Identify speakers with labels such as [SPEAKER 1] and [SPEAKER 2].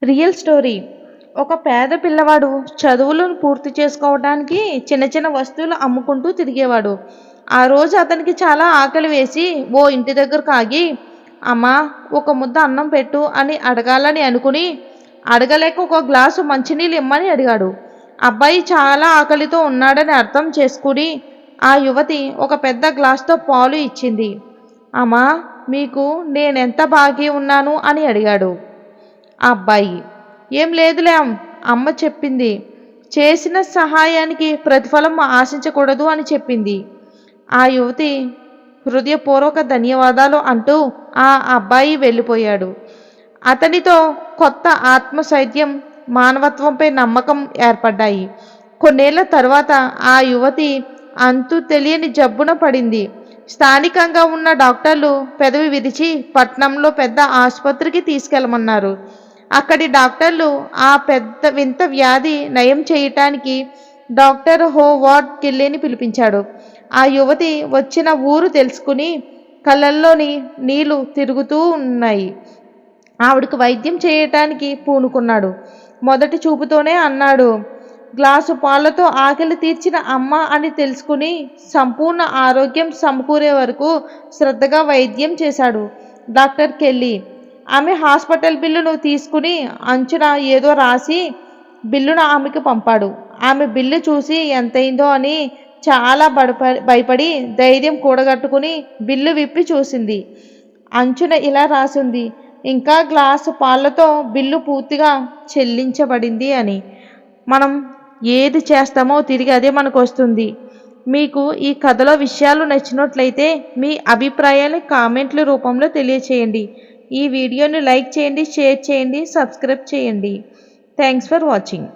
[SPEAKER 1] Real story. ఒక పేద పిల్లవాడు చదువులను పూర్తి చేసుకోవడానికి చిన్న చిన్న వస్తువులు అమ్ముకుంటూ తిరిగేవాడు. ఆ రోజు అతనికి చాలా ఆకలి వేసి ఓ ఇంటి దగ్గరకు ఆగి, అమ్మా, ఒక ముద్ద అన్నం పెట్టు అని అడగాలని అనుకుని, అడగలేక ఒక గ్లాసు మంచినీళ్ళు ఇమ్మని అడిగాడు. అబ్బాయి చాలా ఆకలితో ఉన్నాడని అర్థం చేసుకుని ఆ యువతి ఒక పెద్ద గ్లాసుతో పాలు ఇచ్చింది. అమ్మా, మీకు నేనెంత బాకీ ఉన్నాను అని అడిగాడు ఆ అబ్బాయి. ఏం లేదులే అమ్మ చెప్పింది. చేసిన సహాయానికి ప్రతిఫలం ఆశించకూడదు అని చెప్పింది. ఆ యువతి హృదయపూర్వక ధన్యవాదాలు అంటూ ఆ అబ్బాయి వెళ్ళిపోయాడు. అతనితో కొత్త ఆత్మస్థైర్యం, మానవత్వంపై నమ్మకం ఏర్పడ్డాయి. కొన్నేళ్ల తర్వాత ఆ యువతి అంతు తెలియని జబ్బున పడింది. స్థానికంగా ఉన్న డాక్టర్లు పెదవి విరిచి పట్నంలో పెద్ద ఆసుపత్రికి తీసుకెళ్ళమన్నారు. అక్కడి డాక్టర్లు ఆ పెద్ద వింత వ్యాధి నయం చేయటానికి డాక్టర్ హోవార్డ్ కిల్లీని పిలిపించాడు. ఆ యువతి వచ్చిన ఊరు తెలుసుకుని కళ్ళల్లోని నీళ్లు తిరుగుతూ ఉన్నాయి. ఆవిడకు వైద్యం చేయటానికి పూనుకున్నాడు. మొదటి చూపుతోనే అన్నాడు, గ్లాసు పాలతో ఆకలి తీర్చిన అమ్మ అని తెలుసుకుని సంపూర్ణ ఆరోగ్యం సమకూరే వరకు శ్రద్ధగా వైద్యం చేశాడు డాక్టర్ కెల్లీ. ఆమె హాస్పిటల్ బిల్లును తీసుకుని అంచున ఏదో రాసి బిల్లును ఆమెకు పంపాడు. ఆమె బిల్లు చూసి ఎంతైందో అని చాలా భయపడి ధైర్యం కూడగట్టుకుని బిల్లు విప్పి చూసింది. అంచున ఇలా రాసింది, ఇంకా గ్లాసు పాలతో బిల్లు పూర్తిగా చెల్లించబడింది అని. మనం ఏది చేస్తామో తిరిగి అదే మనకు వస్తుంది. మీకు ఈ కథలో విషయాలు నచ్చినట్లయితే మీ అభిప్రాయాన్ని కామెంట్ల రూపంలో తెలియచేయండి. ఈ వీడియోని లైక్ చేయండి, షేర్ చేయండి, సబ్స్క్రైబ్ చేయండి. Thanks for watching.